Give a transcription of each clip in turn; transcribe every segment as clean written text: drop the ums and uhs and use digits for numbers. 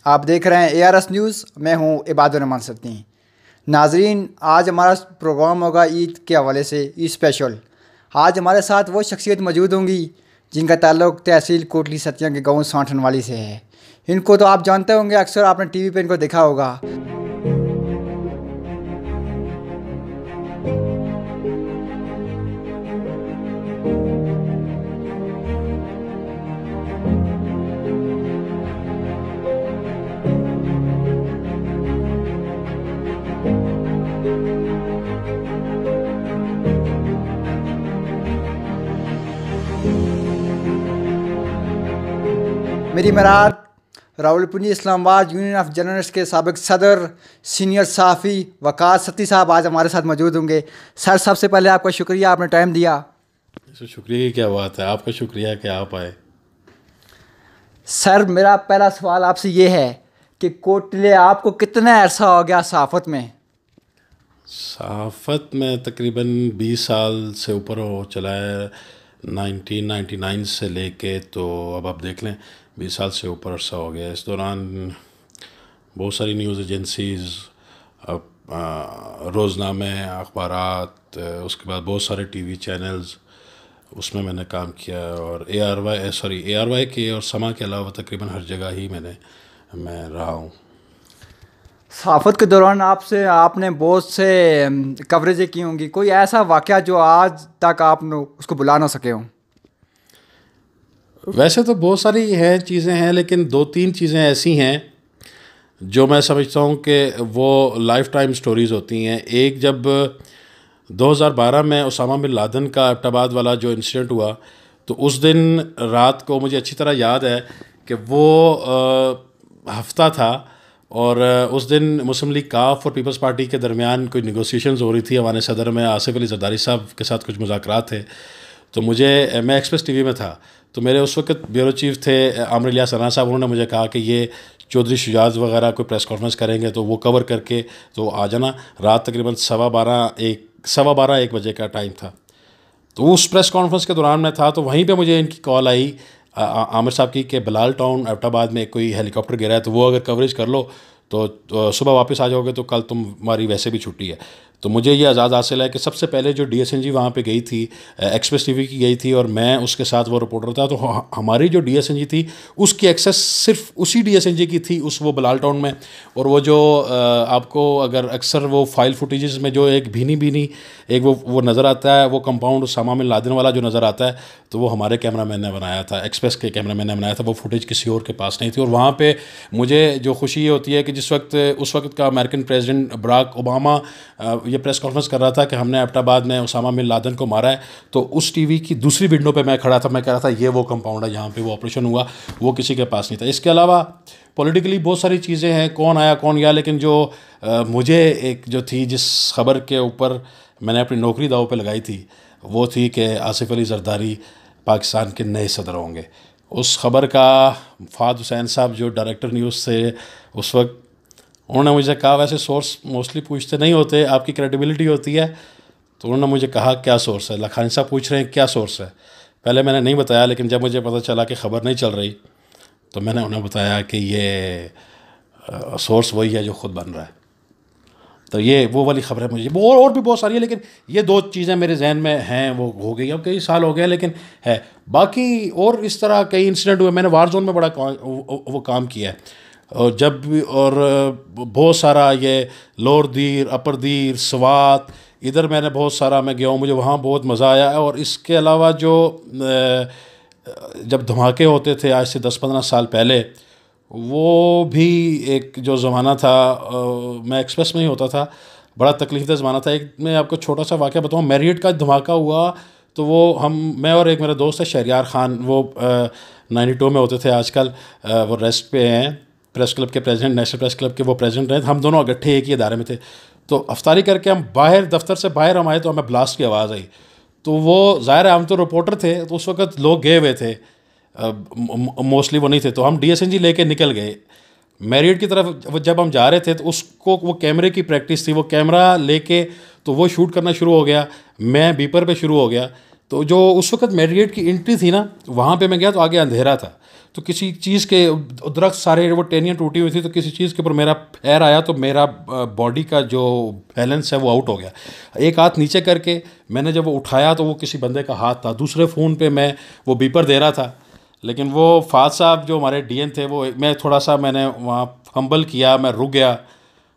आप देख रहे हैं ARS न्यूज़। मैं हूं इबादुर रहमान सत्ती। नाजरीन, आज हमारा प्रोग्राम होगा ईद के हवाले से, ईद स्पेशल। आज हमारे साथ वो शख्सियत मौजूद होंगी जिनका ताल्लुक़ तहसील कोटली सतिया के गाँव सांठनवाली से है। इनको तो आप जानते होंगे, अक्सर आपने TV पे इनको देखा होगा। मेरी मराद Rawalpindi Islamabad union of journalist के साबिक सदर सीनियर सहाफ़ी वक़ास सत्ती साहब आज हमारे साथ मौजूद होंगे। सर, सबसे पहले आपका शुक्रिया, आपने टाइम दिया। शुक्रिया की क्या बात है, आपका शुक्रिया कि आप आए। सर, मेरा पहला सवाल आपसे ये है कि कोटले आपको कितना अरसा हो गया सहाफ़त में? सहाफ़त में तकरीबन 20 साल से ऊपर हो चला है। 1999 से लेके तो अब आप देख लें 20 साल से ऊपर अरसा हो गया। इस दौरान बहुत सारी न्यूज़ एजेंसीज़, रोज़नामे, अखबारात, उसके बाद बहुत सारे TV चैनल्स, उसमें मैंने काम किया। और ARY के और समा के अलावा तकरीबन हर जगह ही मैं रहा हूँ। सहाफ़त के दौरान आपने बहुत से कवरेजें की होंगी। कोई ऐसा वाक़या जो आज तक आप उसको भुला ना सके हों? वैसे तो बहुत सारी हैं चीज़ें हैं, लेकिन 2-3 चीज़ें ऐसी हैं जो मैं समझता हूँ कि वो लाइफ टाइम स्टोरीज़ होती हैं। एक, जब 2012 में उसामा बिन लादेन का एबटाबाद वाला जो इंसिडेंट हुआ, तो उस दिन रात को मुझे अच्छी तरह याद है कि वो हफ्ता था और उस दिन मुस्लिम लीग काफ और पीपल्स पार्टी के दरमियान कोई नेगोशिएशंस हो रही थी। अवान सदर में आसिफ अली जरदारी साहब के साथ कुछ मुज़ाकरात थे। तो मैं एक्सप्रेस TV में था, तो मेरे उस वक्त ब्यूरो चीफ थे आमिर इलियास अना साहब। उन्होंने मुझे कहा कि ये चौधरी शुजात वगैरह कोई प्रेस कॉन्फ्रेंस करेंगे तो वो कवर करके तो आ जाना। रात तकरीबन 12:15-1 बजे का टाइम था। तो उस प्रेस कॉन्फ्रेंस के दौरान मैं था, तो वहीं पे मुझे इनकी कॉल आई आमिर साहब की कि बिलाल टाउन एबटाबाद में कोई हेलीकॉप्टर गिरा है, तो वो अगर कवरेज कर लो तो सुबह वापस आ जाओगे, तो कल तुम्हारी वैसे भी छुट्टी है। तो मुझे ये आज़ाद हासिल है कि सबसे पहले जो DSNG वहाँ पे गई थी, एक्सप्रेस TV की गई थी और मैं उसके साथ वो रिपोर्टर था। तो हमारी जो DSNG थी उसकी एक्सेस सिर्फ उसी DSNG की थी वो बिलाल टाउन में। और वो जो आपको अगर अक्सर वो फाइल फुटेजेस में जो एक भीनी एक वो नज़र आता है, वो कंपाउंड उसामा बिन लादेन वाला जो नज़र आता है, तो वो हमारे कैमरामैन ने बनाया था, एक्सप्रेस के कैमरामैन ने बनाया था। वो फुटेज किसी और के पास नहीं थी। और वहाँ पे मुझे जो खुशी ये होती है कि उस वक्त का अमेरिकन प्रेसिडेंट बराक ओबामा ये प्रेस कॉन्फ्रेंस कर रहा था कि हमने एबटाबाद में उसामा बिन लादेन को मारा है, तो उस TV की दूसरी विंडो पे मैं खड़ा था। मैं कह रहा था ये वो कंपाउंड है जहाँ पे वो ऑपरेशन हुआ, वो किसी के पास नहीं था। इसके अलावा पॉलिटिकली बहुत सारी चीज़ें हैं, कौन आया कौन गया, लेकिन जो मुझे एक जो थी, जिस खबर के ऊपर मैंने अपनी नौकरी दाव पे लगाई थी, वो थी कि आसिफ अली जरदारी पाकिस्तान के नए सदर होंगे। उस खबर का फ़ाद हुसैन साहब जो डायरेक्टर न्यूज़ थे उस वक्त, उन्होंने मुझे कहा, वैसे सोर्स मोस्टली पूछते नहीं होते, आपकी क्रेडिबिलिटी होती है, तो उन्होंने मुझे कहा क्या सोर्स है। लखानी साहब पूछ रहे हैं क्या सोर्स है। पहले मैंने नहीं बताया, लेकिन जब मुझे पता चला कि ख़बर नहीं चल रही, तो मैंने उन्हें बताया कि ये सोर्स वही है जो ख़ुद बन रहा है। तो ये वो वाली ख़बर है। मुझे और भी बहुत सारी है, लेकिन ये 2 चीज़ें मेरे जहन में हैं। वो हो गई, अब कई साल हो गए, लेकिन है। बाकी और इस तरह कई इंसिडेंट हुए। मैंने वार जोन में बड़ा वो काम किया है, और बहुत सारा ये लोअर दीर, अपर दीर, स्वात, इधर मैंने बहुत सारा मैं गया हूँ, मुझे वहाँ बहुत मज़ा आया है। और इसके अलावा जो जब धमाके होते थे आज से 10-15 साल पहले, वो भी एक जो ज़माना था, मैं एक्सप्रेस में ही होता था, बड़ा तकलीफ़देह ज़माना था। एक मैं आपको छोटा सा वाक़या बताऊँ, मैरियट का धमाका हुआ, तो वो मैं और एक मेरा दोस्त है शहरियार ख़ान, वो 92 में होते थे, आजकल वो रेस्ट पे हैं, प्रेस क्लब के प्रेसिडेंट, नेशनल प्रेस क्लब के वो प्रेसिडेंट रहे। हम दोनों इकट्ठे एक ही इदारे में थे। तो अफ्तारी करके हम बाहर दफ्तर से बाहर हम आए, तो हमें ब्लास्ट की आवाज़ आई। तो वो ज़ाहिर है हम तो रिपोर्टर थे, तो उस वक्त लोग गए हुए थे, मोस्टली वो नहीं थे। तो हम DSNG लेके निकल गए मैरियट की तरफ। जब हम जा रहे थे तो उसको वो कैमरे की प्रैक्टिस थी, वो कैमरा लेके तो वो शूट करना शुरू हो गया। मैं बीपर पे शुरू हो गया। तो जो उस वक्त मेरियट की एंट्री थी ना, वहाँ पे मैं गया तो आगे अंधेरा था, तो किसी चीज़ के दरख्त सारे वो टहनियाँ टूटी हुई थी, तो किसी चीज़ के ऊपर मेरा पैर आया तो मेरा बॉडी का जो बैलेंस है वो आउट हो गया। एक हाथ नीचे करके मैंने जब वो उठाया तो वो किसी बंदे का हाथ था, दूसरे फ़ोन पे मैं वो बीपर दे रहा था, लेकिन वो फाद साहब जो हमारे डीएन थे वो, मैं थोड़ा सा मैंने वहाँ फंबल किया, मैं रुक गया,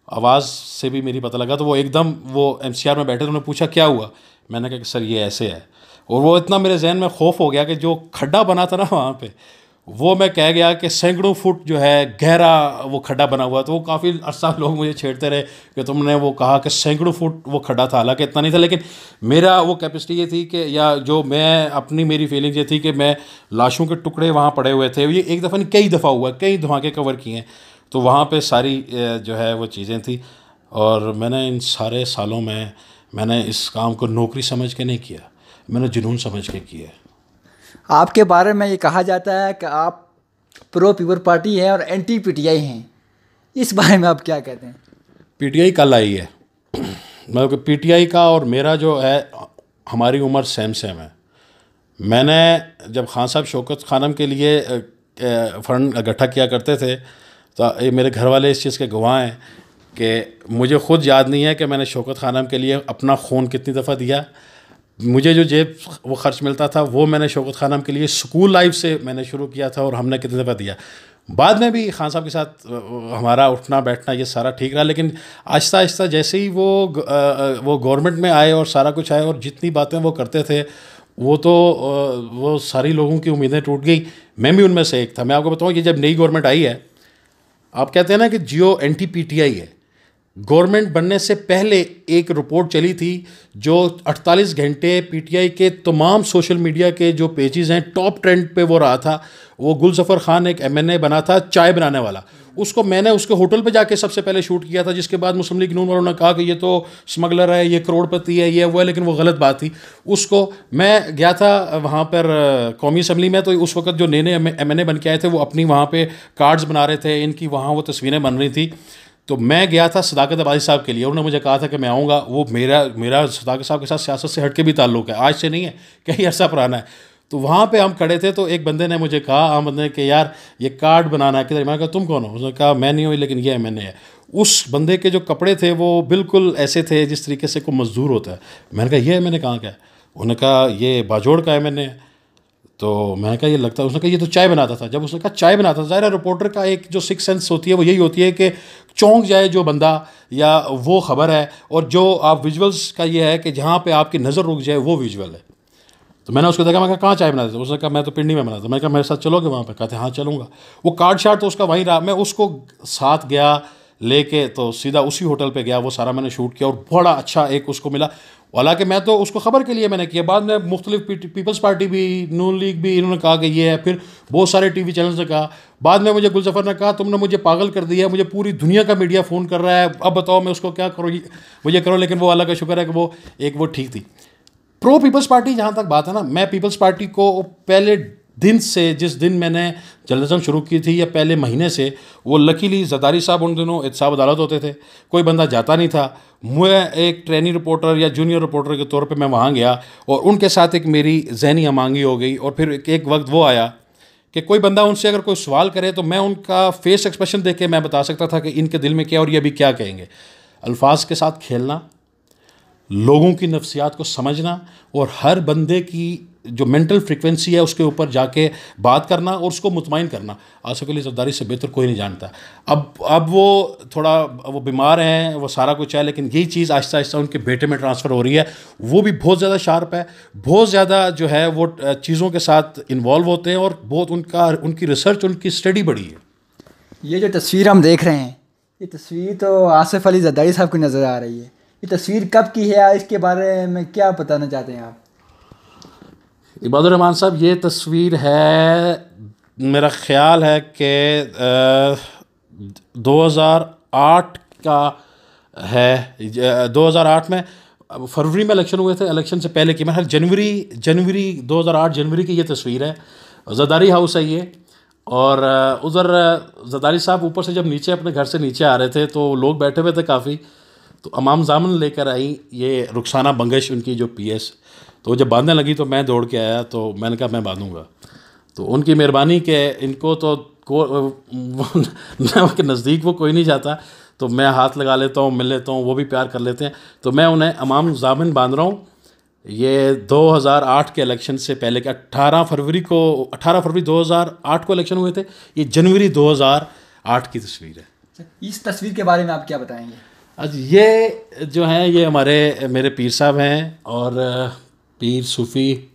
आवाज़ से भी मेरी पता लगा, तो वो एकदम वो एमसीआर में बैठे थे, उन्होंने पूछा क्या हुआ, मैंने कहा कि सर ये ऐसे है। और वो इतना मेरे जहन में खौफ हो गया कि जो खड्डा बना था ना वहाँ पे, वो मैं कह गया कि सैकड़ों फुट जो है गहरा वो खड्डा बना हुआ, तो वो काफ़ी अर्सा लोग मुझे छेड़ते रहे कि तुमने वो कहा कि सैकड़ों फुट वो खड्डा था, हालांकि इतना नहीं था, लेकिन मेरा वो कैपेसिटी ये थी कि, या जो मैं अपनी मेरी फीलिंग ये थी कि मैं लाशों के टुकड़े वहाँ पड़े हुए थे, ये एक दफ़ा नहीं कई दफ़ा हुआ, कई धमाके कवर किए हैं, तो वहाँ पे सारी जो है वो चीज़ें थी। और मैंने इन सारे सालों में मैंने इस काम को नौकरी समझ के नहीं किया, मैंने जुनून समझ के किया। आपके बारे में ये कहा जाता है कि आप प्रो पीपल पार्टी हैं और एंटी पीटीआई हैं, इस बारे में आप क्या कहते हैं? पीटीआई कल आई है, मतलब पीटीआई का और मेरा जो है हमारी उम्र सेम सेम है। मैंने जब खान साहब शौकत खानम के लिए फंड इकट्ठा किया करते थे, तो ये मेरे घर वाले इस चीज़ के गवाह हैं कि मुझे ख़ुद याद नहीं है कि मैंने शौकत खानम के लिए अपना खून कितनी दफ़ा दिया। मुझे जो जेब वो ख़र्च मिलता था वो मैंने शौकत खानम के लिए स्कूल लाइफ से मैंने शुरू किया था, और हमने कितनी दफ़ा दिया। बाद में भी खान साहब के साथ हमारा उठना बैठना ये सारा ठीक रहा, लेकिन आहिस्ता आहिस्ता जैसे ही वो गवर्नमेंट में आए और सारा कुछ आए, और जितनी बातें वो करते थे वो तो वो सारी लोगों की उम्मीदें टूट गई, मैं भी उनमें से एक था। मैं आपको बताऊँ, ये जब नई गवर्नमेंट आई है, आप कहते हैं ना कि जियो एंटी पीटीआई है, गवर्नमेंट बनने से पहले एक रिपोर्ट चली थी जो 48 घंटे पीटीआई के तमाम सोशल मीडिया के जो पेजेस हैं टॉप ट्रेंड पे वो रहा था। वो गुलजफर खान एक एमएनए बना था चाय बनाने वाला, उसको मैंने उसके होटल पे जाके सबसे पहले शूट किया था, जिसके बाद मुस्लिम लीग नून वालों ने कहा कि ये तो स्मगलर है, ये करोड़पति है, ये वो है, लेकिन वो गलत बात थी। उसको मैं गया था वहाँ पर कौमी असम्बली में, तो उस वक्त जो नए नए एमएनए बन के आए थे वो अपनी वहाँ पे कार्ड्स बना रहे थे, इनकी वहाँ वो तस्वीरें बन रही थी। तो मैं गया था सदाकत आबादी साहब के लिए, उन्होंने मुझे कहा था कि मैं आऊँगा। वो मेरा सदाकत साहब के साथ सियासत से हट के भी ताल्लुक़ है, आज से नहीं है, कहीं ऐसा पुराना है। तो वहाँ पे हम खड़े थे, तो एक बंदे ने मुझे कहा, आम बंदे ने, कि यार ये कार्ड बनाना है किधर। मैंने कहा तुम कौन हो? उसने कहा मैं नहीं हूँ, लेकिन ये मैंने है। उस बंदे के जो कपड़े थे वो बिल्कुल ऐसे थे जिस तरीके से कोई मजदूर होता है। मैंने कहा ये मैंने कहाँ का है? उन्होंने कहा ये बाजोड़ का है मैंने। तो मैंने कहा ये लगता है, उसने कहा ये तो चाय बनाता था। जब उसने कहा चाय बनाता था, ज़ाहिर है रिपोर्टर का एक जो सिक्स सेंस होती है वो यही होती है कि चौंक जाए जो बंदा, या वो ख़बर है, और जो आप विजुअल्स का ये है कि जहाँ पे आपकी नज़र रुक जाए वो विजुअल है। तो मैंने उसको देखा, मैं कहा कहाँ चाय बनाते थे? उसने कहा मैं तो पिंडी में बनाता। मैंने कहा मेरे साथ चलोगे वहाँ पे? कहते हाँ चलूँगा। वो कार्ड शार्ट तो उसका वहीं रहा, मैं उसको साथ गया लेके, तो सीधा उसी होटल पे गया, वो सारा मैंने शूट किया, और बड़ा अच्छा एक उसको मिला। हालांकि मैं तो उसको ख़बर के लिए मैंने किया, बाद में मुख्तलिफ पीपल्स पार्टी भी, नून लीग भी, इन्होंने कहा कि ये है, फिर बहुत सारे टीवी चैनल्स ने कहा। बाद में मुझे गुलजफर ने कहा तुमने मुझे पागल कर दिया, मुझे पूरी दुनिया का मीडिया फ़ोन कर रहा है, अब बताओ मैं उसको क्या करूँ, मुझे करो। लेकिन वो अल्लाह का शुक्र है कि वो ठीक थी। प्रो पीपल्स पार्टी जहाँ तक बात है ना, मैं पीपल्स पार्टी को पहले दिन से, जिस दिन मैंने जर्नलिज्म शुरू की थी, या पहले महीने से, वो लकीली जरदारी साहब उन दिनों एहतसाब अदालत होते थे, कोई बंदा जाता नहीं था। मैं एक ट्रेनी रिपोर्टर या जूनियर रिपोर्टर के तौर पे मैं वहाँ गया, और उनके साथ एक मेरी जहनी हमांगी हो गई। और फिर एक वक्त वो आया कि कोई बंदा उनसे अगर कोई सवाल करे तो मैं उनका फेस एक्सप्रेशन देख के मैं बता सकता था कि इनके दिल में क्या, और ये अभी क्या कहेंगे। अल्फाज के साथ खेलना, लोगों की नफ्सियात को समझना, और हर बंदे की जो मेंटल फ्रीक्वेंसी है उसके ऊपर जाके बात करना और उसको मुतमईन करना, आसिफ अली जरदारी से बेहतर कोई नहीं जानता। अब वो थोड़ा वो बीमार हैं, वो सारा कुछ है, लेकिन यही चीज़ आहिस्ता आहिस्ता उनके बेटे में ट्रांसफ़र हो रही है। वो भी बहुत ज़्यादा शार्प है, बहुत ज़्यादा जो है वो चीज़ों के साथ इन्वॉल्व होते हैं, और बहुत उनकी रिसर्च, उनकी स्टडी बड़ी है। ये जो तस्वीर हम देख रहे हैं, ये तस्वीर तो आसिफ अली जरदारी साहब की नज़र आ रही है। ये तस्वीर कब की है, इसके बारे में क्या बताना चाहते हैं आप? इबादुर रहमान साहब, ये तस्वीर है, मेरा ख्याल है कि 2008 का है। 2008 में, फरवरी में इलेक्शन हुए थे, इलेक्शन से पहले की, मैं जनवरी 2008 जनवरी की ये तस्वीर है। जरदारी हाउस है ये, और उधर जरदारी साहब ऊपर से जब नीचे अपने घर से नीचे आ रहे थे तो लोग बैठे हुए थे काफ़ी, तो अमाम जामन लेकर आई ये रुखसाना बंगश, उनकी जो पीएस। तो जब बांधने लगी तो मैं दौड़ के आया, तो मैंने कहा मैं बांधूँगा। तो उनकी मेहरबानी के इनको तो के नज़दीक वो कोई नहीं जाता, तो मैं हाथ लगा लेता हूँ, मिल लेता हूँ, वो भी प्यार कर लेते हैं। तो मैं उन्हें अमाम ज़ामिन बांध रहा हूँ। ये 2008 के इलेक्शन से पहले के 18 फरवरी 2008 को इलेक्शन हुए थे, ये जनवरी 2008 की तस्वीर है। इस तस्वीर के बारे में आप क्या बताएंगे? आज ये जो हैं ये मेरे पीर साहब हैं, और पीर सूफ़ी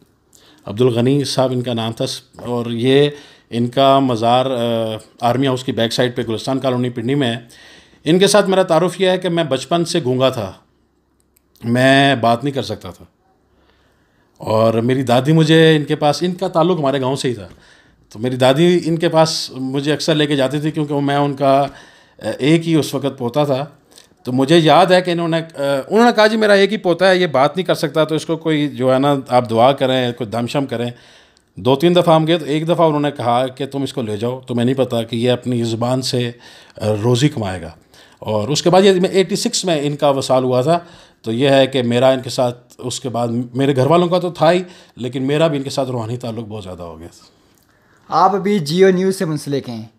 अब्दुल गनी साहब इनका नाम था, और ये इनका मज़ार आर्मी हाउस की बैक साइड पे गुलिस्तान कॉलोनी पिंडी में है। इनके साथ मेरा तारुफ यह है कि मैं बचपन से गूंगा था, मैं बात नहीं कर सकता था, और मेरी दादी मुझे इनके पास, इनका ताल्लुक़ हमारे गांव से ही था, तो मेरी दादी इनके पास मुझे अक्सर लेके जाती थी, क्योंकि मैं उनका एक ही उस वक़्त पोता था। तो मुझे याद है कि उन्होंने कहा जी मेरा एक ही पोता है, ये बात नहीं कर सकता, तो इसको कोई जो है ना आप दुआ करें, कोई दमशम करें। 2-3 दफ़ा हम गए, तो एक दफ़ा उन्होंने कहा कि तुम इसको ले जाओ, तो मैं नहीं पता कि ये अपनी ज़ुबान से रोज़ी कमाएगा। और उसके बाद ये 86 में इनका वसाल हुआ था। तो ये है कि मेरा इनके साथ, उसके बाद मेरे घर वालों का तो था ही, लेकिन मेरा भी इनके साथ रूहानी ताल्लुक़ बहुत ज़्यादा हो गया। आप अभी जियो न्यूज़ से मुंसलिक हैं,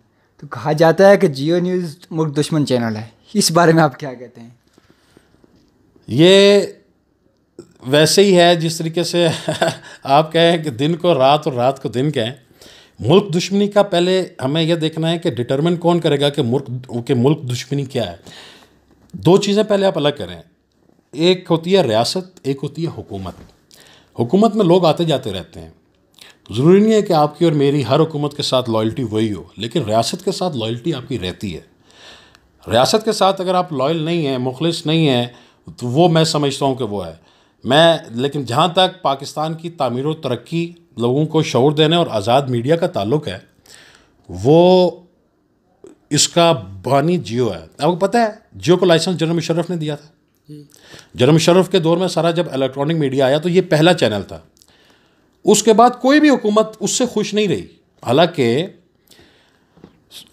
तो कहा जाता है कि जियो न्यूज़ मुल्क दुश्मन चैनल है, इस बारे में आप क्या कहते हैं? ये वैसे ही है जिस तरीके से आप कहें कि दिन को रात और रात को दिन कहें। मुल्क दुश्मनी का पहले हमें यह देखना है कि डिटरमिन कौन करेगा कि मुल्क दुश्मनी क्या है। 2 चीज़ें पहले आप अलग करें, एक होती है रियासत, एक होती है हुकूमत। हुकूमत में लोग आते जाते रहते हैं, ज़रूरी नहीं है कि आपकी और मेरी हर हुकूमत के साथ लॉयल्टी वही हो, लेकिन रियासत के साथ लॉयल्टी आपकी रहती है। रियासत के साथ अगर आप लॉयल नहीं हैं, मुखलिस नहीं हैं, तो वो मैं समझता हूँ कि वो है लेकिन जहाँ तक पाकिस्तान की तामीर और तरक्की, लोगों को शऊर देने और आज़ाद मीडिया का ताल्लुक़ है, वो इसका बानी जियो है। आपको पता है जियो को लाइसेंस जनरल मुशर्रफ ने दिया था। जनरल मुशर्रफ के दौर में सारा जब इलेक्ट्रॉनिक मीडिया आया तो ये पहला चैनल था। उसके बाद कोई भी हुकूमत उससे खुश नहीं रही। हालांकि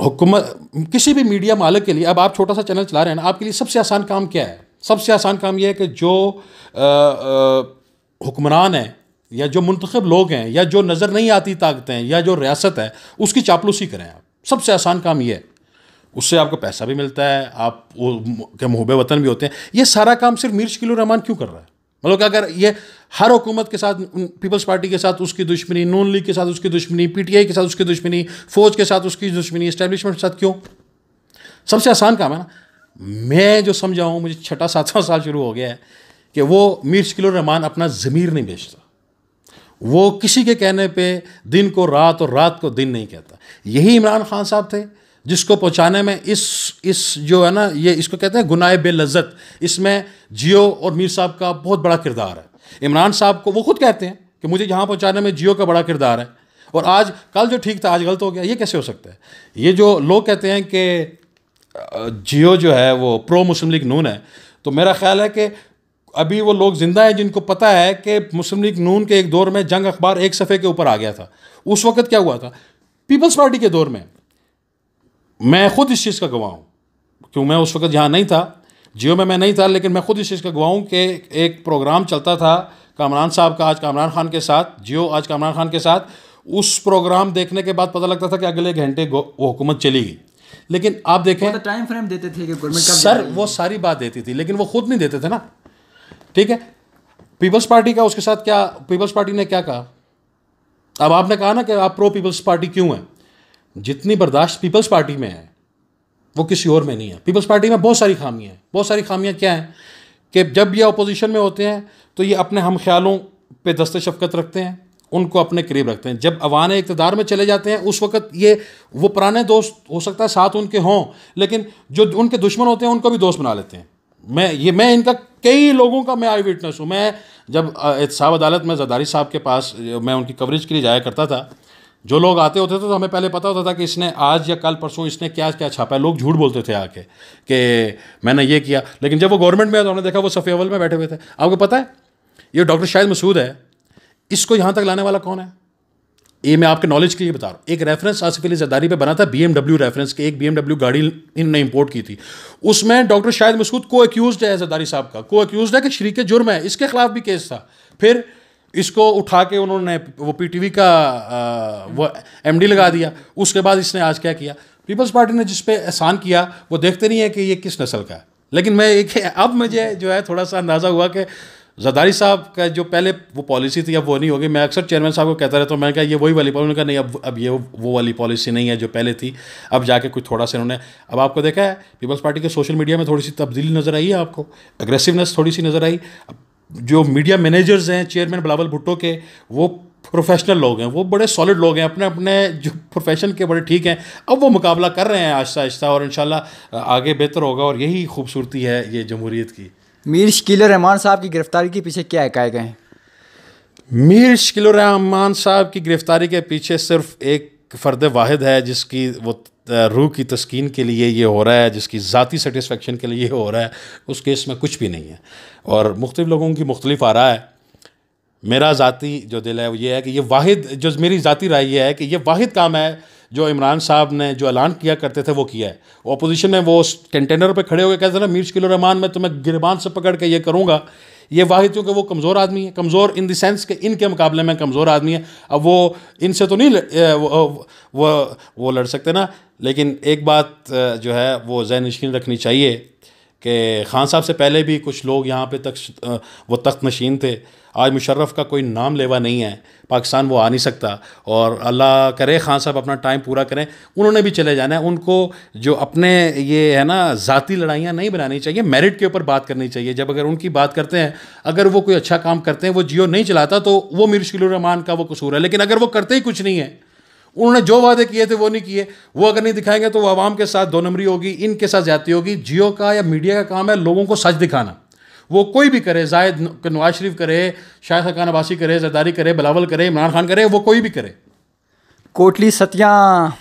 हुकूमत किसी भी मीडिया मालिक के लिए, अब आप छोटा सा चैनल चला रहे हैं ना, आपके लिए सबसे आसान काम क्या है? सबसे आसान काम यह है कि जो हुक्मरान हैं या जो मुंतखब लोग हैं या जो नज़र नहीं आती ताकतें हैं या जो रियासत है उसकी चापलूसी करें आप। सबसे आसान काम ये है, उससे आपको पैसा भी मिलता है, आप के मुहब्बे वतन भी होते हैं। ये सारा काम सिर्फ मीर शकील उर रहमान क्यों कर रहा है? मतलब कि अगर ये हर हुकूमत के साथ, पीपल्स पार्टी के साथ उसकी दुश्मनी, नून लीग के साथ उसकी दुश्मनी, PTI के साथ उसकी दुश्मनी, फ़ौज के साथ उसकी दुश्मनी, इस्टेब्लिशमेंट के साथ क्यों? सबसे आसान काम है ना। मैं जो समझा हूँ, मुझे 6वां-7वां साल शुरू हो गया है कि वो मीर शकील उर रहमान अपना ज़मीर नहीं बेचता। वो किसी के कहने पे दिन को रात और रात को दिन नहीं कहता। यही इमरान खान साहब थे जिसको पहुँचाने में इस जो है ना, ये इसको कहते हैं गुनाह बेलज़्ज़त, इसमें जियो और मीर साहब का बहुत बड़ा किरदार है। इमरान साहब को वो खुद कहते हैं कि मुझे यहाँ पहुँचाने में जियो का बड़ा किरदार है, और आज कल जो ठीक था आज गलत हो गया। ये कैसे हो सकता है? ये जो लोग कहते हैं कि जियो जो है वो प्रो मुस्लिम लीग नून है, तो मेरा ख्याल है कि अभी वो लोग ज़िंदा हैं जिनको पता है कि मुस्लिम लीग नून के एक दौर में जंग अखबार एक सफ़े के ऊपर आ गया था। उस वक़्त क्या हुआ था? पीपल्स पार्टी के दौर में, मैं ख़ुद इस चीज़ का गवाह हूँ, क्यों मैं उस वक़्त यहाँ नहीं था, जियो में मैं नहीं था, लेकिन मैं ख़ुद इस चीज़ का गवाह हूँ कि एक प्रोग्राम चलता था कामरान साहब का, आज कामरान खान के साथ, जियो आज कामरान खान के साथ। उस प्रोग्राम देखने के बाद पता लगता था कि अगले घंटे वो हुकूमत चली गई। लेकिन आप देखें, टाइम फ्रेम देते थे कि गवर्नमेंट कब सर वो सारी बात देती थी, लेकिन वो खुद नहीं देते थे ना। ठीक है, पीपल्स पार्टी का उसके साथ क्या, पीपल्स पार्टी ने क्या कहा? अब आपने कहा ना कि आप प्रो पीपल्स पार्टी क्यों है? जितनी बर्दाश्त पीपल्स पार्टी में है वो किसी और में नहीं है। पीपल्स पार्टी में बहुत सारी खामियां हैं। बहुत सारी खामियां क्या हैं कि जब ये अपोजिशन में होते हैं तो ये अपने हम ख्यालों पे दस्ते शफ़क़त रखते हैं, उनको अपने करीब रखते हैं। जब अवान इक़्तिदार में चले जाते हैं उस वक़्त ये वो पुराने दोस्त हो सकता है साथ उनके हों, लेकिन जो उनके दुश्मन होते हैं उनको भी दोस्त बना लेते हैं। मैं इनका कई लोगों का मैं आई विटनेस हूँ। मैं जब एहतसाब अदालत में ज़रदारी साहब के पास मैं उनकी कवरेज के लिए जाया करता था, जो लोग आते होते थे तो हमें पहले पता होता था कि इसने आज या कल परसों इसने क्या क्या छापा है। लोग झूठ बोलते थे आके कि मैंने ये किया, लेकिन जब वो गवर्नमेंट में आया तो हमने देखा वो सफ़े अव्वल में बैठे हुए थे। आपको पता है ये डॉक्टर शाहिद मसूद है, इसको यहाँ तक लाने वाला कौन है? ये मैं आपके नॉलेज के लिए बता रहा हूँ। एक रेफरेंस आसिफ अली ज़रदारी पे बना था BMW रेफरेंस के, एक BMW गाड़ी इनने इंपोर्ट की थी, उसमें डॉक्टर शाहिद मसूद को एक्यूज़ड है, ज़रदारी साहब का को एक्यूज़ड है कि शरीक जुर्म है, इसके खिलाफ भी केस था। फिर इसको उठा के उन्होंने वो पीटीवी का वो एमडी लगा दिया। उसके बाद इसने आज क्या किया, पीपल्स पार्टी ने जिस पे एहसान किया वो देखते नहीं है कि ये किस नस्ल का है। लेकिन मैं एक अब मुझे जो है थोड़ा सा अंदाज़ा हुआ कि ज़रदारी साहब का जो पहले वो पॉलिसी थी अब वो नहीं होगी। मैं अक्सर चेयरमैन साहब को कहता रहता हूँ, मैंने कहा ये वही वाली पॉलिसी, उन्होंने कहा नहीं अब ये वो वाली पॉलिसी नहीं है जो पहले थी। अब जाके कुछ थोड़ा सा उन्होंने, अब आपको देखा है पीपल्स पार्टी के सोशल मीडिया में थोड़ी सी तब्दीली नज़र आई है, आपको एग्रेसिवनेस थोड़ी सी नज़र आई। जो मीडिया मैनेजर्स हैं चेयरमैन बिलावल भुट्टो के, वो प्रोफेशनल लोग हैं, वो बड़े सॉलिड लोग हैं, अपने अपने जो प्रोफेशन के बड़े ठीक हैं। अब वो मुकाबला कर रहे हैं आहिस्ता आहिस्ता और इंशाल्लाह आगे बेहतर होगा और यही खूबसूरती है ये जमहूरियत की। मीर शकील रहमान साहब की गिरफ्तारी के पीछे क्या हक़ाइक़ हैं? मीर शकील रहमान साहब की गिरफ्तारी के पीछे सिर्फ एक फ़र्द वाहिद है जिसकी वो रूह की तस्कीन के लिए ये हो रहा है, जिसकी ज़ाती सेटिस्फेक्शन के लिए ये हो रहा है। उस केस में कुछ भी नहीं है और मुख्तलिफ लोगों की मुख्तलिफ आ रहा है। मेरा ज़ाती जो दिल है वो ये है कि ये वाहिद, जो मेरी ज़ाती राय ये है कि ये वाहिद काम है जो इमरान साहब ने जो ऐलान किया करते थे वो किया है। अपोजिशन में वो कंटेनर पे खड़े होकर कहते थे ना, मीर शकील रहमान मैं तुम्हें गिरबान से पकड़ के ये करूँगा, ये वाहिद क्योंकि वो कमज़ोर आदमी है, कमज़ोर इन द सेंस कि इनके मुकाबले में कमज़ोर आदमी है। अब वो इनसे तो नहीं वो लड़ सकते ना। लेकिन एक बात जो है वो ज़हन नशीन रखनी चाहिए कि खान साहब से पहले भी कुछ लोग यहाँ पे तक वो तख्त नशीन थे। आज मुशर्रफ का कोई नाम लेवा नहीं है, पाकिस्तान वो आ नहीं सकता और अल्लाह करे खान साहब अपना टाइम पूरा करें, उन्होंने भी चले जाना है। उनको जो अपने ये है ना ज़ाती लड़ाइयाँ नहीं बनानी चाहिए, मेरिट के ऊपर बात करनी चाहिए। जब अगर उनकी बात करते हैं, अगर वो कोई अच्छा काम करते हैं, वो जियो नहीं चलाता तो वो मीर शकील रहमान का वो कसूर है। लेकिन अगर वो करते ही कुछ नहीं है, उन्होंने जो वादे किए थे वो नहीं किए, वो अगर नहीं दिखाएंगे तो वो आवाम के साथ दो नंबरी होगी, इनके साथ ज्यादती होगी। जियो का या मीडिया का काम है लोगों को सच दिखाना। वो कोई भी करे, जायद नवाज शरीफ करे, शायद खान अब्बासी करे, जरदारी करे, बिलावल करे, इमरान खान करे, वो कोई भी करे। कोटली सतियाँ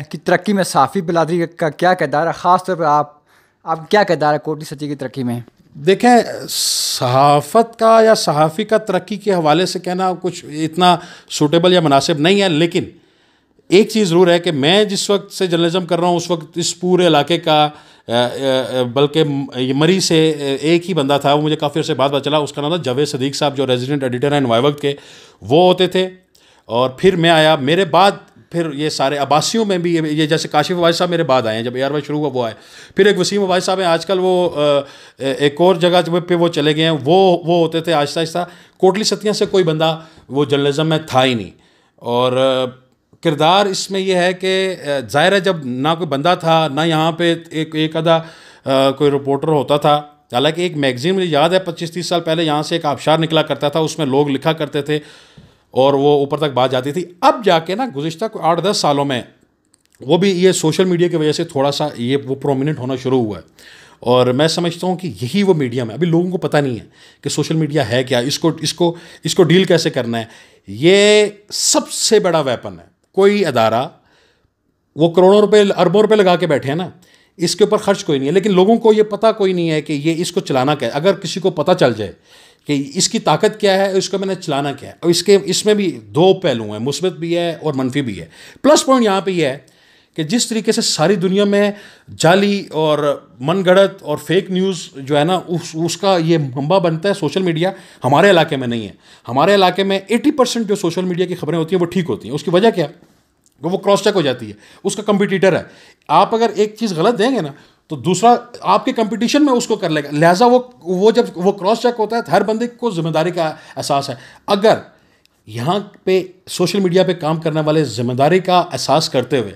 की तरक्की में सहाफ़ी बिरादरी का क्या किरदार है? ख़ास तौर पर आप क्या किरदार है कोटली सतिया की तरक्की में? देखें, सहाफ़त का या सहाफ़ी का तरक्की के हवाले से कहना कुछ इतना सूटेबल या मुनासिब नहीं है। लेकिन एक चीज़ ज़रूर है कि मैं जिस वक्त से जर्नलिज़म कर रहा हूँ उस वक्त इस पूरे इलाके का बल्कि मरी से एक ही बंदा था, वो मुझे काफ़ी अर्से बाद पता चला, उसका नाम था जावेद सदीक साहब, जो रेजिडेंट एडिटर हैं नवाई वक्त के, वो होते थे। और फिर मैं आया, मेरे बाद फिर ये सारे अब्बासियों में भी ये जैसे काशिफ अब्बासी साहब मेरे बाद आए हैं, जब ARY शुरू हुआ वो आए। फिर एक वसीम अब्बासी साहब हैं, आजकल वो एक और जगह पे वो चले गए हैं, वो होते थे। आहिस्ता आहिस्ता कोटली सतिया से कोई बंदा वो जर्नलिज़म में था ही नहीं। और किरदार इसमें यह है कि ज़ाहिर है जब ना कोई बंदा था ना यहाँ पे एक आधा कोई रिपोर्टर होता था। हालांकि एक मैगज़ीन मुझे याद है 25-30 साल पहले यहाँ से एक आबशार निकला करता था, उसमें लोग लिखा करते थे और वो ऊपर तक बात जाती थी। अब जाके ना गुज़िश्ता 8-10 सालों में वो भी ये सोशल मीडिया की वजह से थोड़ा सा ये वो प्रोमिनेंट होना शुरू हुआ है। और मैं समझता हूँ कि यही वो मीडियम है। अभी लोगों को पता नहीं है कि सोशल मीडिया है क्या, इसको डील कैसे करना है। ये सबसे बड़ा वेपन है। कोई अदारा वो करोड़ों रुपए अरबों रुपए लगा के बैठे हैं ना, इसके ऊपर खर्च कोई नहीं है, लेकिन लोगों को ये पता कोई नहीं है कि ये इसको चलाना क्या है। अगर किसी को पता चल जाए कि इसकी ताकत क्या है, इसको मैंने चलाना क्या है, और इसमें भी दो पहलू हैं, मुस्बत भी है और मनफी भी है। प्लस पॉइंट यहाँ पे ये है कि जिस तरीके से सारी दुनिया में जाली और मनगढ़ंत और फेक न्यूज़ जो है ना उसका ये मंबा बनता है, सोशल मीडिया हमारे इलाके में नहीं है। हमारे इलाके में 80% जो सोशल मीडिया की खबरें होती हैं वो ठीक होती हैं। उसकी वजह क्या है? वो क्रॉस चेक हो जाती है, उसका कंपटीटर है। आप अगर एक चीज़ गलत देंगे ना तो दूसरा आपके कंपटीशन में उसको कर लेगा। लिहाजा वो जब वो क्रॉस चेक होता है तो हर बंदे को जिम्मेदारी का एहसास है। अगर यहाँ पे सोशल मीडिया पे काम करने वाले जिम्मेदारी का एहसास करते हुए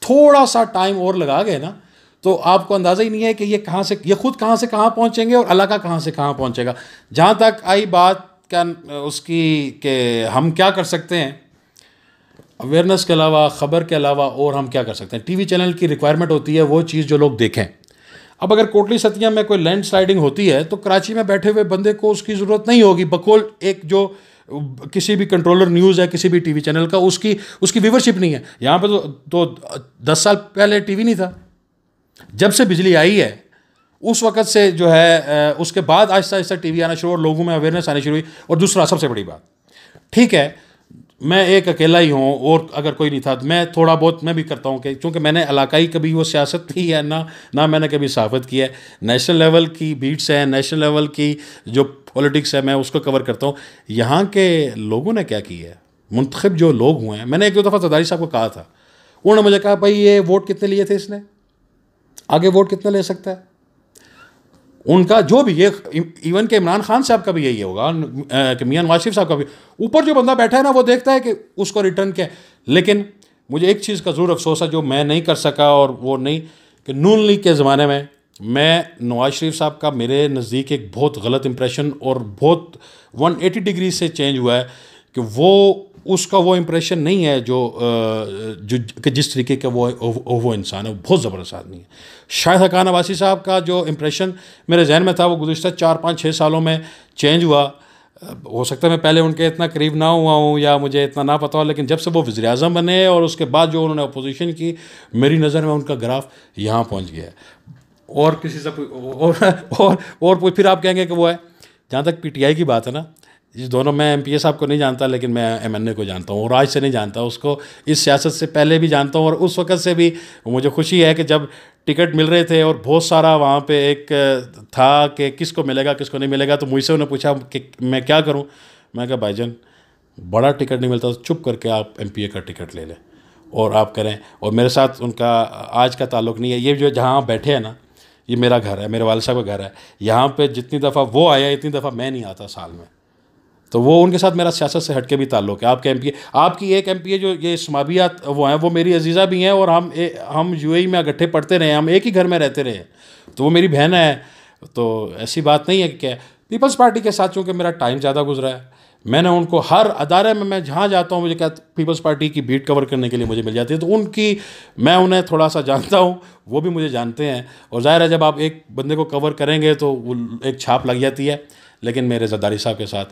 थोड़ा सा टाइम और लगा गए ना, तो आपको अंदाज़ा ही नहीं है कि ये खुद कहाँ से कहाँ पहुँचेंगे और इलाका कहाँ से कहाँ पहुँचेगा। जहाँ तक आई बात क्या उसकी कि हम क्या कर सकते हैं, अवेयरनेस के अलावा, ख़बर के अलावा और हम क्या कर सकते हैं। टीवी चैनल की रिक्वायरमेंट होती है वो चीज़ जो लोग देखें। अब अगर कोटली सतिया में कोई लैंड स्लाइडिंग होती है तो कराची में बैठे हुए बंदे को उसकी ज़रूरत नहीं होगी। बकौल एक जो किसी भी कंट्रोलर न्यूज़ है किसी भी टीवी चैनल का, उसकी व्यूवरशिप नहीं है। यहाँ पे तो 10 साल पहले टीवी नहीं था। जब से बिजली आई है उस वक़्त से जो है उसके बाद आहिस्ता आहिस्ता टीवी आना शुरू और लोगों में अवेयरनेस आनी शुरू हुई। और दूसरा सबसे बड़ी बात, ठीक है मैं एक अकेला ही हूँ और अगर कोई नहीं था तो मैं थोड़ा बहुत मैं भी करता हूँ कि चूँकि मैंने इलाकाई कभी वो सियासत की है ना मैंने कभी सहाफ़त की है। नेशनल लेवल की बीट्स हैं, नेशनल लेवल की जो पॉलिटिक्स है मैं उसको कवर करता हूँ। यहाँ के लोगों ने क्या किया है, मुंतखब जो लोग हुए हैं, मैंने एक दो दफ़ा ज़रदारी साहब को कहा था, उन्होंने मुझे कहा भाई ये वोट कितने लिए थे इसने, आगे वोट कितना ले सकता है। उनका जो भी ये इवन के इमरान खान साहब का भी यही होगा कि मियां नवाज शरीफ साहब का भी, ऊपर जो बंदा बैठा है ना वो देखता है कि उसको रिटर्न क्या है। लेकिन मुझे एक चीज़ का ज़रूर अफसोस है जो मैं नहीं कर सका, और वो नहीं कि नून लीग के ज़माने में मैं नवाज शरीफ साहब का मेरे नज़दीक एक बहुत गलत इंप्रेशन और बहुत 180 डिग्री से चेंज हुआ है कि वो उसका वो इम्प्रेशन नहीं है जो कि जिस तरीके का वो इंसान है, वो बहुत ज़बरदस्त आदमी है। शाहिद हक़ान अब्बासी साहब का जो इम्प्रेशन मेरे जहन में था वो गुज़िश्ता 4-5-6 सालों में चेंज हुआ। हो सकता है मैं पहले उनके इतना करीब ना हुआ हूँ या मुझे इतना ना पता हो, लेकिन जब से वो वज़ीर आज़म बने और उसके बाद जो उन्होंने अपोजिशन की, मेरी नज़र में उनका ग्राफ यहाँ पहुँच गया है। और किसी से और फिर आप कहेंगे कि वो है। जहाँ तक PTI की बात है ना, इस दोनों में MPA साहब को नहीं जानता लेकिन मैं MNA को जानता हूँ, और आज से नहीं जानता उसको, इस सियासत से पहले भी जानता हूँ। और उस वक़्त से भी मुझे खुशी है कि जब टिकट मिल रहे थे और बहुत सारा वहाँ पे एक था कि किसको मिलेगा किसको नहीं मिलेगा, तो मुझसे उन्होंने पूछा कि मैं क्या करूँ। मैं कहा भाईजान बड़ा टिकट नहीं मिलता तो चुप करके आप MPA का टिकट ले लें और आप करें। और मेरे साथ उनका आज का ताल्लुक़ नहीं है, ये जो जहाँ बैठे हैं ना, ये मेरा घर है, मेरे वालिद साहब का घर है। यहाँ पे जितनी दफ़ा वो आया इतनी दफ़ा मैं नहीं आता साल में, तो वो उनके साथ मेरा सियासत से हट के भी ताल्लुक़ है। आपके MPA, आपकी एक MPA जो ये इस्माबियात वो हैं, वो मेरी अजीज़ा भी हैं, और हम UAE में इकट्ठे पढ़ते रहे, हम एक ही घर में रहते रहे, तो वो मेरी बहन है। तो ऐसी बात नहीं है कि क्या। पीपल्स पार्टी के साथ चूँकि मेरा टाइम ज़्यादा गुजरा है, मैंने उनको हर अदारे में मैं जहाँ जाता हूँ मुझे क्या पीपल्स पार्टी की बीट कवर करने के लिए मुझे मिल जाती है, तो उनकी मैं उन्हें थोड़ा सा जानता हूँ, वो भी मुझे जानते हैं। और ज़ाहिर है जब आप एक बंदे को कवर करेंगे तो वो एक छाप लग जाती है। लेकिन मेरे ज़रदारी साहब के साथ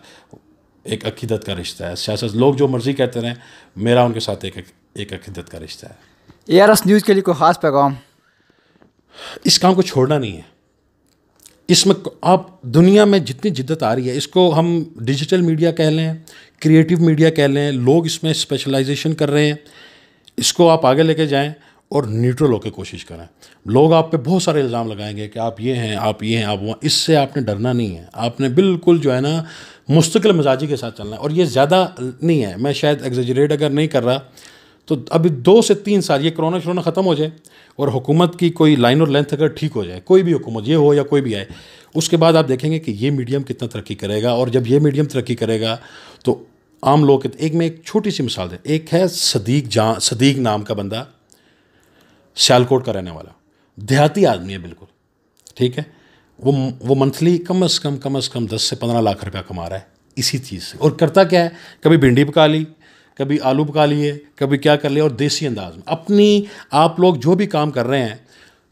एक अकीदत का रिश्ता है। सियासत लोग जो मर्ज़ी कहते रहें, मेरा उनके साथ एक अकीदत का रिश्ता है। ARS न्यूज़ के लिए कोई ख़ास पैगाम? इस काम को छोड़ना नहीं है। इसमें आप दुनिया में जितनी जिद्दत आ रही है, इसको हम डिजिटल मीडिया कह लें, क्रिएटिव मीडिया कह लें, लोग इसमें स्पेशलाइजेशन कर रहे हैं, इसको आप आगे लेके जाएं और न्यूट्रल होकर कोशिश करें। लोग आप पे बहुत सारे इल्ज़ाम लगाएंगे कि आप ये हैं, आप ये हैं, आप वो। इससे आपने डरना नहीं है, आपने बिल्कुल जो है ना मुस्तकिल मिजाजी के साथ चलना है। और ये ज़्यादा नहीं है, मैं शायद एग्जेजरेट अगर नहीं कर रहा तो अभी 2 से 3 साल ये कोरोना शरोना ख़त्म हो जाए और हुकूमत की कोई लाइन और लेंथ अगर ठीक हो जाए, कोई भी हुकूमत ये हो या कोई भी आए, उसके बाद आप देखेंगे कि ये मीडियम कितना तरक्की करेगा। और जब ये मीडियम तरक्की करेगा तो आम लोग, मैं एक छोटी सी मिसाल दें, एक है सदीक नाम का बंदा, सियालकोट का रहने वाला, देहाती आदमी है बिल्कुल, ठीक है। वो मंथली कम से कम 10 से 15 लाख रुपया कमा रहा है इसी चीज़ से। और करता क्या है, कभी भिंडी पका ली, कभी आलू पका लिए, कभी क्या कर लिया, और देसी अंदाज में अपनी, आप लोग जो भी काम कर रहे हैं,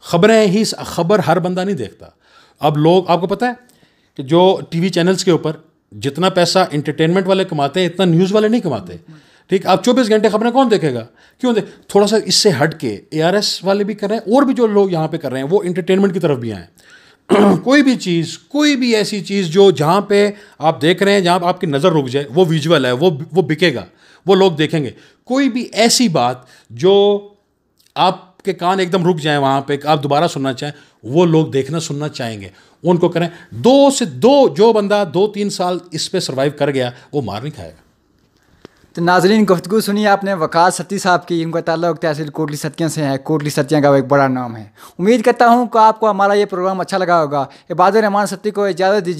खबर हर बंदा नहीं देखता। अब लोग, आपको पता है कि जो TV चैनल्स के ऊपर जितना पैसा इंटरटेनमेंट वाले कमाते हैं इतना न्यूज़ वाले नहीं कमाते, ठीक। आप 24 घंटे खबरें कौन देखेगा, क्यों थोड़ा सा इससे हट के ARS वाले भी कर रहे हैं, और भी जो लोग यहाँ पे कर रहे हैं वो इंटरटेनमेंट की तरफ भी आए। कोई भी चीज़, कोई भी ऐसी चीज़ जो जहाँ पे आप देख रहे हैं, जहाँ आपकी नज़र रुक जाए, वो विजुअल है, वो बिकेगा, वो लोग देखेंगे। कोई भी ऐसी बात जो आपके कान एकदम रुक जाए, वहाँ पे आप दोबारा सुनना चाहें, वो लोग देखना सुनना चाहेंगे, उनको करें। 2 जो बंदा 2-3 साल इस पे सर्वाइव कर गया, वो मार नहीं खाएगा। तो नाज़रीन, गुफ्तगू सुनिए आपने वक़ार सत्ती साहब की। इनका ताल्लुक़ तहसील कोटली सत्तियाँ से है। कोटली सत्तियाँ का एक बड़ा नाम है। उम्मीद करता हूँ कि आपको हमारा ये प्रोग्राम अच्छा लगा होगा। इबादुर रहमान सत्ती को इजाज़त दीजिए।